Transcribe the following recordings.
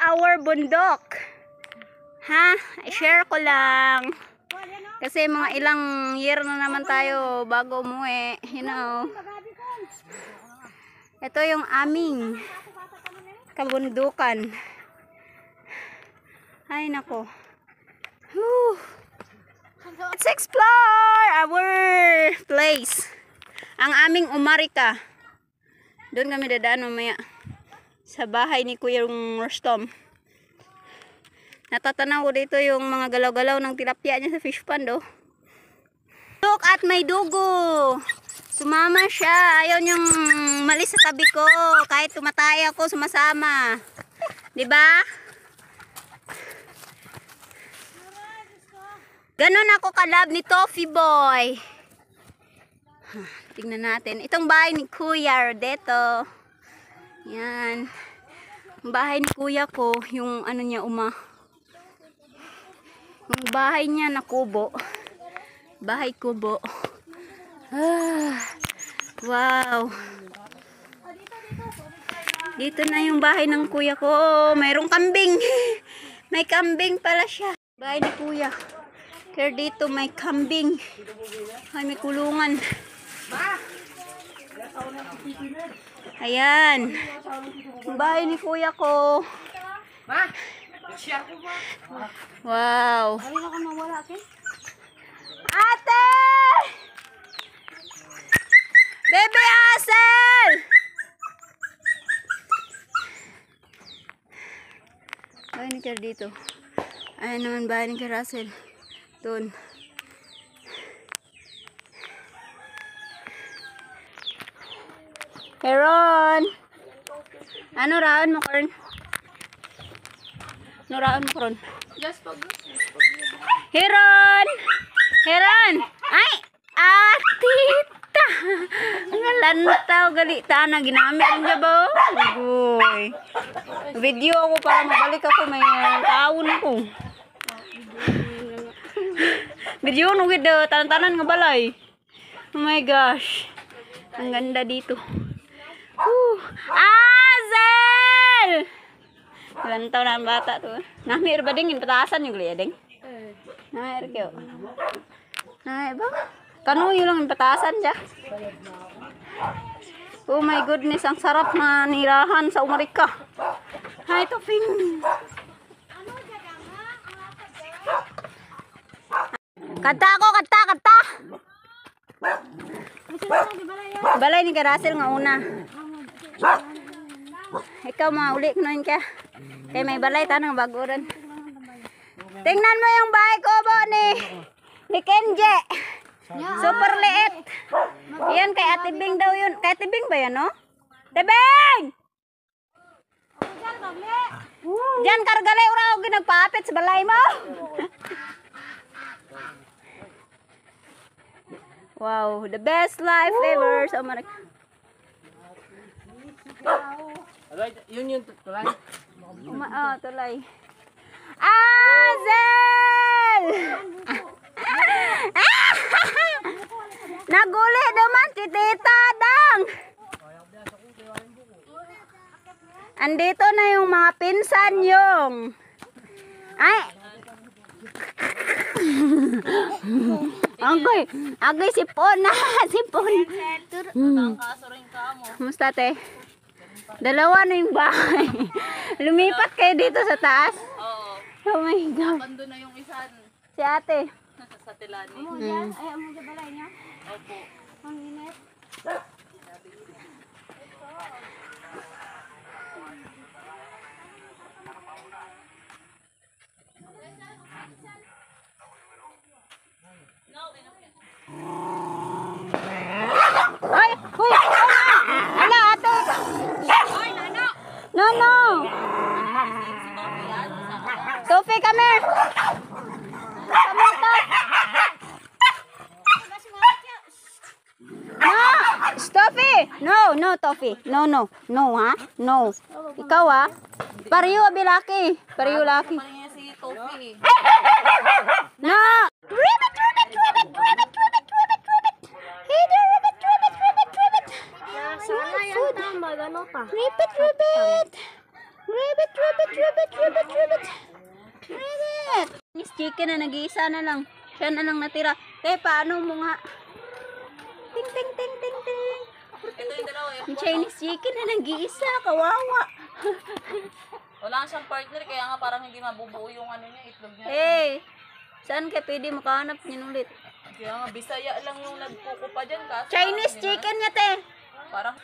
our bundok. Ha? I-share ko lang. Kasi mga ilang year na naman tayo bago umuwi. You know. Ito yung aming kabundukan. Ay, nako. Whew. Let's explore our place. Ang aming umarika. Doon kami dadaan mamaya. Sa bahay ni Kuya Rustom. Natatanaw ko dito yung mga galaw-galaw ng tilapia niya sa fish pond, oh. Look at my dugo. Sumama siya. Ayaw niyang malis sa tabi ko. Kahit tumatay ako, sumasama. Diba? Ganon ako kalab ni Toffee Boy. Tingnan natin. Itong bahay ni Kuya Rodeto. Yan. Ang bahay ni Kuya ko, yung ano niya, yung bahay niya na kubo. Bahay kubo. Ah, wow. Dito na yung bahay ng Kuya ko. Mayroong kambing. May kambing pala siya. Bahay ni Kuya. Kaya dito may kambing. Ay, may kulungan. Ayan. Yung bahay ni Kuya ko. Wow. Ate! Baby Hazel! Bahay ni Kuya dito. Ayan naman bahay ni Kuya Russell. Doon. Heron! Ano raon mo, Kern? Ano raon mo, Kern? Heron! Heron! Ay! Tita! Ang lantaw, galita na. Ginamit ang jabo. Uy. Video ako para mabalik ako. May taon ko. Video no video. Tanan-tanan nga balay. Oh my gosh. Ang ganda dito. Azel! Ilan taon na ang bata to. Namir ba dingin? Pataasan yung liya ding? Namir kayo. Namir ba? Kanuyo lang yung pataasan dyan. Oh my goodness. Ang sarap na nirahan sa umarika. Hi, Tofing. Kanta ako, kanta, kanta. Balay ni Karasel nga una. Ikaw mauli ko nun ka. Kaya may balay tanong bago rin. Tingnan mo yung bahay ko bo ni Kenje. Super liit. Yan kay Ate Bing daw yun. Kay Ate Bing ba yan, no? Ate Bing! Diyan kargale ura ako ginagpapit sa balay mo. Wow, the best life ever. So, yun tulay. Tulay. Azel! Naguli naman si Tita Dang. Andito na yung mga pinsan yung. Ay! Agoy sipon na. Sipon. Kamusta te? Dalawa na yung bahay. Lumipat kayo dito sa taas? Oo. Oh my God. Napando na yung isa. Si ate. Sa Tilani. Amo dyan? Ay, amo dyan balay niya? Opo. Ang init. Ay! Uy! Ala, ate! No, no! Sophie, come here! Come here, Top! No! Sophie! No, no, Toffee. No, no. No, ha? No. Ikaw, ha? Pariyo, abilaki. Pariyo, laki. Paling si Toffee. No! Ribbit, ribbit, ribbit, ribbit, ribbit, ribbit, ribbit. Hey there, ribbit, ribbit, ribbit, ribbit. Sana yan ta, magano ta. Ribbit, ribbit. Ribbit, ribbit, ribbit, ribbit, ribbit. Ribbit. Miss chicken na nag-iisa na lang. Siya na lang natira. Te, paano mo nga? Ting, ting, ting, ting, ting. Ito yung dalawa. Yung Chinese chicken na nag-iisa. Kawawa. Wala siyang partner kaya nga parang hindi mabubuo yung ano niya, itlog niya. Eh, saan ka pwede makahanap niyan ulit? Kaya nga, Bisaya lang yung nagkukupa dyan. Kaso Chinese parang chicken niya, te. Parang,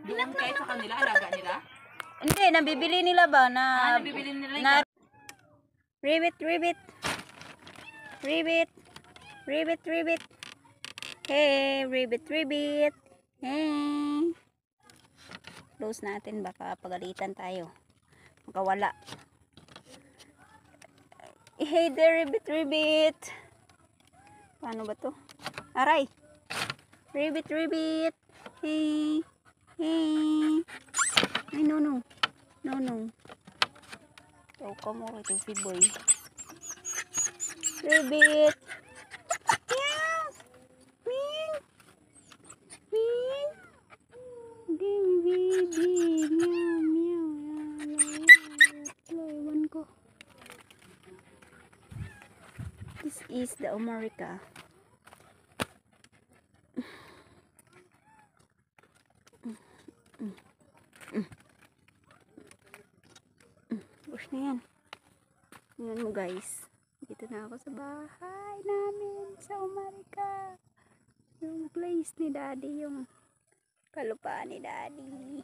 doon kayo sa kanila, alaga nila? Hindi, nabibili nila ba na... Nabibili nila yung na ribbit, ribbit. Ribbit. Ribbit, ribbit. Hey, ribbit, ribbit. Hey. Close natin, baka pagalitan tayo. Makawala. Hey there, ribbit, ribbit. Paano ba to? Aray. Ribbit, ribbit. Hey. Hey. Ay, no, no. No, no. Tau ka mo kay Tufi Boy. Ribbit. Meow. Meow. Meow. Baby, meow, meow. Ewan ko. This is the America. Push na yan. Tingnan mo guys. Dito na ako sa bahay namin sa America. Yung place ni Daddy. Yung kalupaan ni Daddy.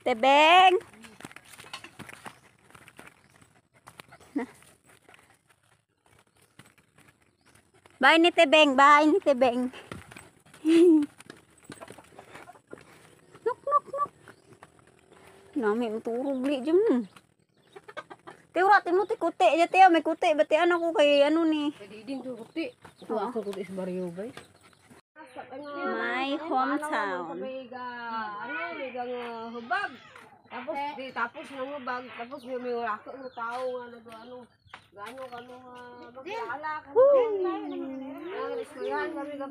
Tebeng! Bahay ni Tebeng, bahay ni Tebeng. Nok, nok, nok. Nami, maturog li dyan. Tiwra, timuti kuti. Tiyo, may kuti. Batian ako kay ano ni. Pwede din to kuti. Ito ako kuti sa baryo guys. My hometown. Hubag. Tapos nang hubag, tapos may rako ng tao nga ano gano maglalala kami. Ang eskwelahan kami gab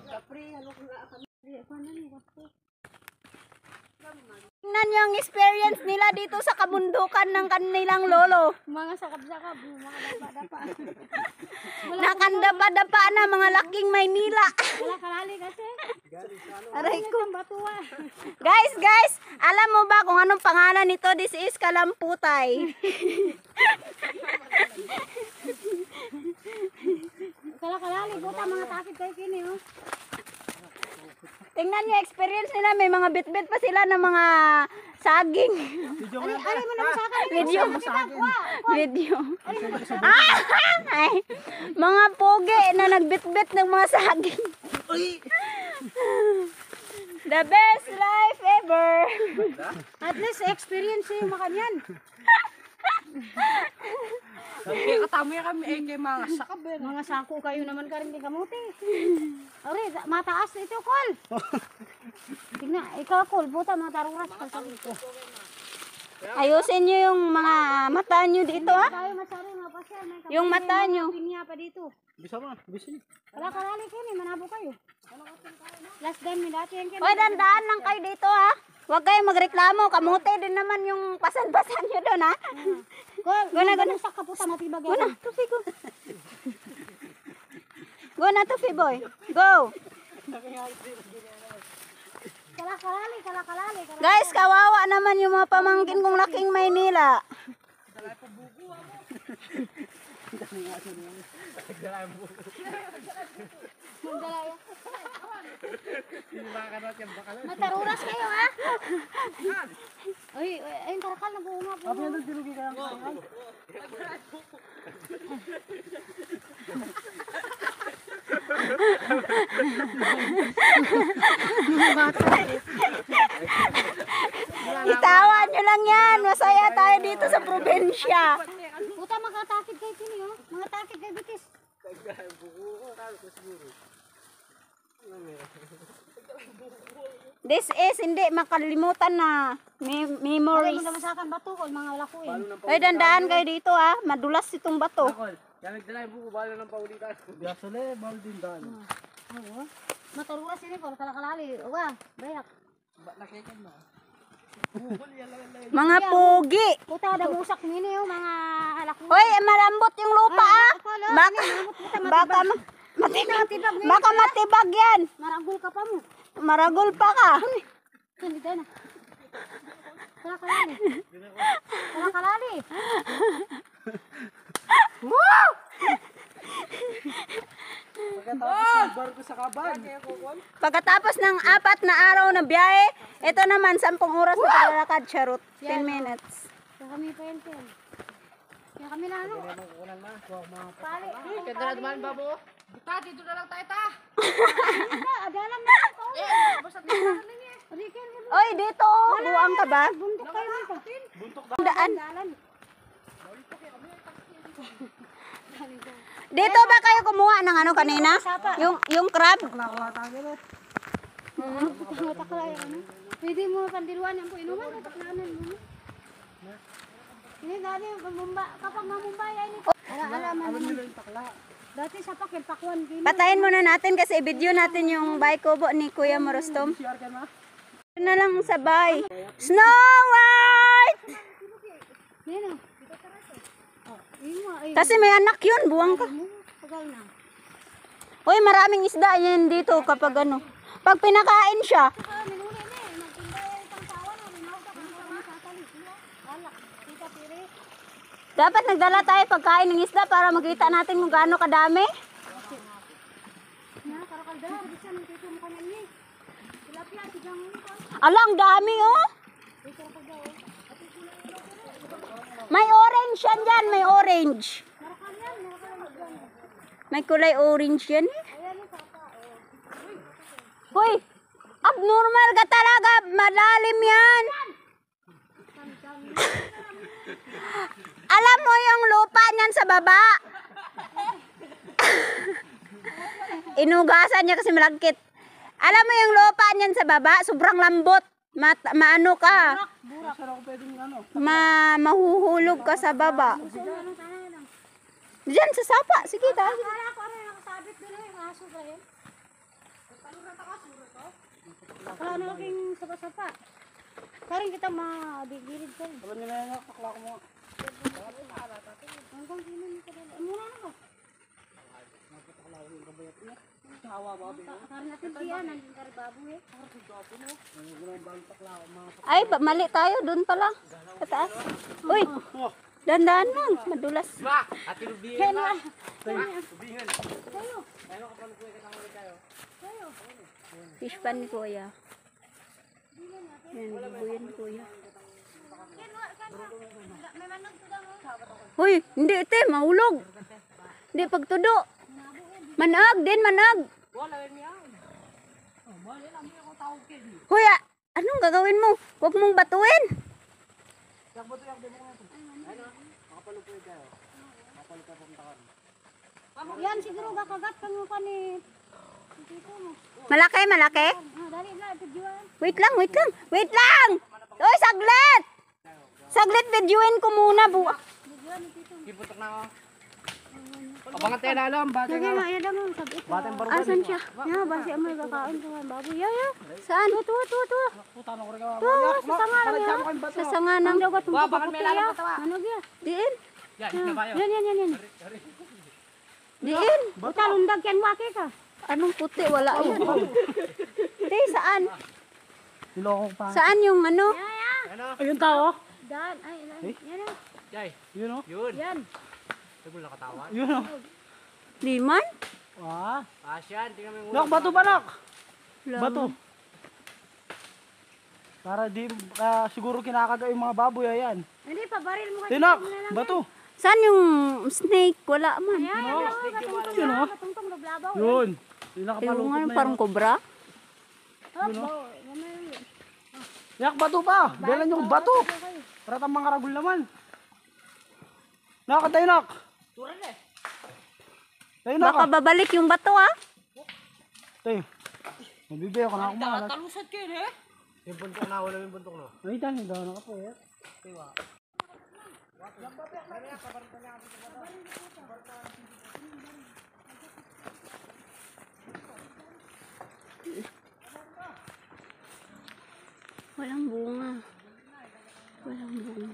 kapri ano kami. Tingnan niyo ang experience nila dito sa kabundukan ng kanilang lolo. Mga sakab-sakab, mga dapa-dapa. Nakandapa-dapa na mga laking Maynila. Wala kalali kasi. Aray ko. Batuwa. Guys, alam mo ba kung anong pangalan nito? This is Kalamputay. Kalali, buta mga takip kayo kini oh. Tingnan niyo experience nila, may mga bit-bit pa sila ng mga saging. Ano mo naman sa akin? Video. Ah! Ay, mga pogi na nagbit-bit ng mga saging. The best life ever. At least experience yung makanyan. Kaya katama kami kay mga sakab. Mga sako kayo naman ka rin di kamuti. Ore, mataas ito, Kol. Tingnan, ikaw, Kol, buta mataruras ka sa ito. Ayusin niyo yung mga mata niyo dito, ha? Tayo masari, mapasya. Yung mata niyo. Pinya pa dito. Bisa mo, bisa niyo. Wala kalali kini, manabo kayo. Last time ni dati yan kini. Hoy, dandaan lang kayo dito, ha? Huwag kayong magreklamo. Kamuti din naman yung pasan-pasan niyo doon, ha? Kol, Guna, guna. sa kaputa matibag Go na, yan. Tufi, go. Go na, Tufi, boy. Go. Kalali. Guys, kawawa naman yung mga pamangkin kong laking Maynila. Mataruras kayo, ha? Uy, ayun, tarakal, nag-uunga po. Apa yang dirugi ka lang? Itawa nyo lang yan. Masaya tayo dito sa probinsya. Puta, makatakid kayo kini, oh. Mga takid kayo, bitis. This is hindi makalimutan na memories. Naman sa akin bato ko, mga lakuin. Ay, dandaan kayo dito ah. Madulas itong bato. Yan nagdala yung buko, balo ng paulitan. Gasole, balo din daan. Oo. Mataruras ini ko, kalakalali. Uwa, bayak. Nakikan mo. Mga pugi. Puta, ada musak mini yung mga lakuin. Hoy, malambot yung lupa ah. Baka baka matibag yan. Maragul ka pa mo. Maragol pa ka. Hindi na. Kalakalali. Kalakalali. Pagkatapos ng barko sa kaban. Pagkatapos ng 4 na araw na biyahe, ito naman 10 oras na paglalakad, charot. 10 minutes. Kaya kami pa yan, Ken. Kaya kami na ano. Pali. Ganda na dumaan, babo. Ta, dito na lang tayo, ta. Adalam na ako. Basta dito na lang eh. Riken, Oy, dito oh. Buang ka ba? bundok kayo nito. Daan. Dalan. Dito ba kayo kumuha ng ano kanina? Yung crab? Matakla yung ano. Pwede mo pandiluan yung inuman. Mataklanan mo. Ini dali, kapag mamumbay ay nito. Alaman naman. Dati sa pakil, pakwan din. Patayin muna natin kasi i-video natin yung baykubo ni Kuya Morostom. Ito na lang sabay. Snow White! Nino. Kasi may anak yun, buwang ka. Tagal na. Uy, maraming isda yan dito kapag ano. Pag pinakain siya, Minuli na eh. Magtinday ang isang tawa na. Minawag ka ng mga satali. Wala. Tita Pire. dapat nagdala tayo pagkain ng isda para makita natin kung gaano kadami. Na, karakalda. Bisa ng tito mo kanan ni. Tilapia, sigang mo ka. Alang dami oh. May orange yan dyan, may orange. Marakal yan. Marakal yan. May kulay orange yan eh. Hoy, abnormal ka talaga, malalim yan. Alam mo yung lupa niyan sa baba? Inugasan niya kasi malagkit. Alam mo yung lupa niyan sa baba, sobrang lambot. Maano ka? Mahuhulog ka sa baba. Diyan sa sapa, sige tayo. Kala ko ano yung nakasabit doon yung aso ba yun? Kala na laking sapa-sapa. Karin kita madigilid ka rin. Alam nyo na yan, pakla ko mo. Hanggang sino nito dala. Muna na ko. Karin natin siya, nandun ka rin baboy eh. Ay, mali tayo doon pala. Sa taas. Uy, dandan lang, madulas. Fish pan ni Kuya. Yan, bubuyan ni Kuya. Hoy, hindi ite, mahulog. Hindi pagtudo. Manag din, manag. Hoy, anong gagawin mo? Huwag mong batuin. Yan siguro kakagat kang mukha ni tito mo. Malaki, malaki. Dali na, tujuan. Wait lang, wait lang. Wait lang! Hoy, saglit! Saglit, videoin ko muna. Kiputok na ako. Abangan tayo na alam, bate Lagi nga. na, yan lang ang sabit. Bate ang barugan. Asan siya? Ya, basi ang mga kakain ko ang baboy. Ya, ya. Saan? Tuwa. Puta na ko rin ka. Sa sanga lang ya. Sa sanganang. Dagat mo Wah, pa bakal may lalang katawa. Ano ya? Diin. Yan. Diin. Buta lundag yan wake ka. Anong puti? Wala yan. Di, saan? Niloko pa. Saan yung ano? Ayun tao. Dan, ay, yan na. Jay, Yun o. yun. Yan. Tagul na katawan. Yun o. Liman? Ah. Asyan, tingnan mo yung Nak, bato pa nak. Lam- Bato. Para di siguro kinakaga yung mga baboy ayan. Hindi pa baril mo Tinak, bato. Saan yung snake? Wala man. Yun o. Tungtong naglabaw. Yun. Yung Yung nakapalungkot nga, na parang yun. kobra. Yak, bato pa. Dalan yung bato. Para tang mga ragul naman. Nak, tayo nak. turan eh. Tayo nak. Baka babalik yung bato ah. Tayo. Mabibiyo ka na ako malas. Talusad kayo eh. Yung buntok na, wala yung buntok na. Ay, dahil daw na ka po eh. Walang bunga. Walang bunga.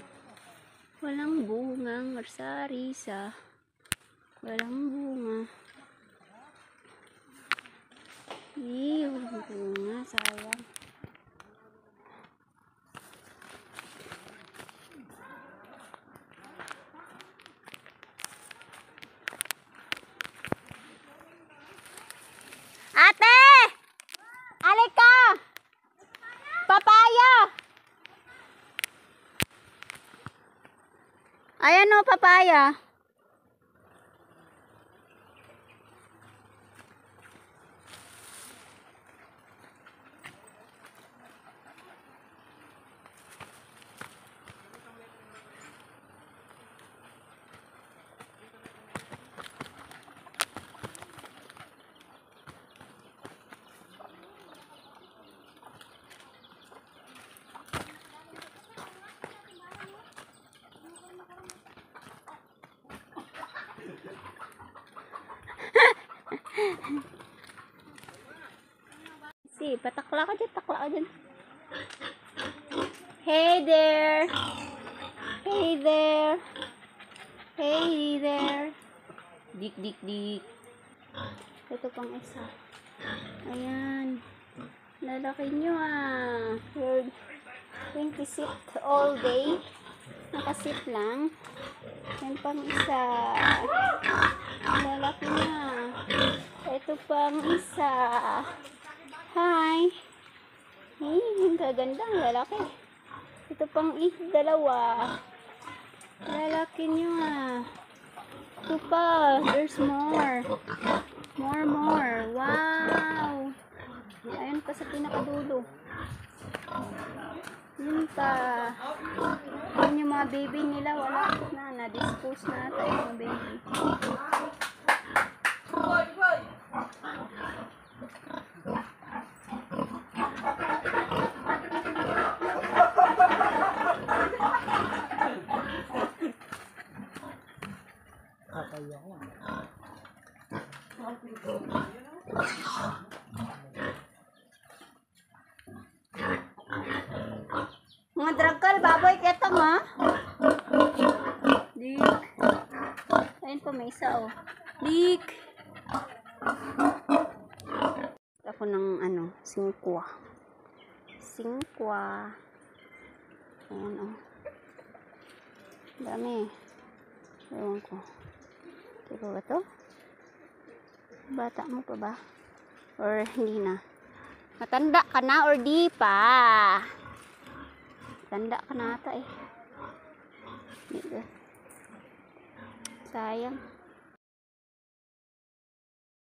Walang bungang marsarisa. Walang bunga. Walang bunga. Sayang. Ate! Alika! Papaya! Ayan o, papaya. Si, patakla ka dyan, takla ka dyan. Hey there. Hey there. Hey there. Dik, dik, dik. Ito pang isa. Ayan. Lalaki nyo ah. You're going to sit all day. Nakasit lang. Yan pang isa. Lalaki na. Ito pang isa. Hi. Hey, ang gagandang lalaki. Ito pang dalawa. Lalaki nyo ah. Ito pa. There's more. More. Wow. Ayan pa sa pinakadulo. Yun pa. Yun yung mga baby nila. Wala na. Na-dispose na ata yung mga baby. Mga dragkal, baboy, ketong ha? Dik. Ayun pa, may isa oh. Dik. Ako ng ano, singkwa. Ayan oh. Dami. Ewan ko. Ito ba to? Bata mo pa ba? Or hindi na? Matanda ka na or di pa? Tanda ka na ata eh. Sayang.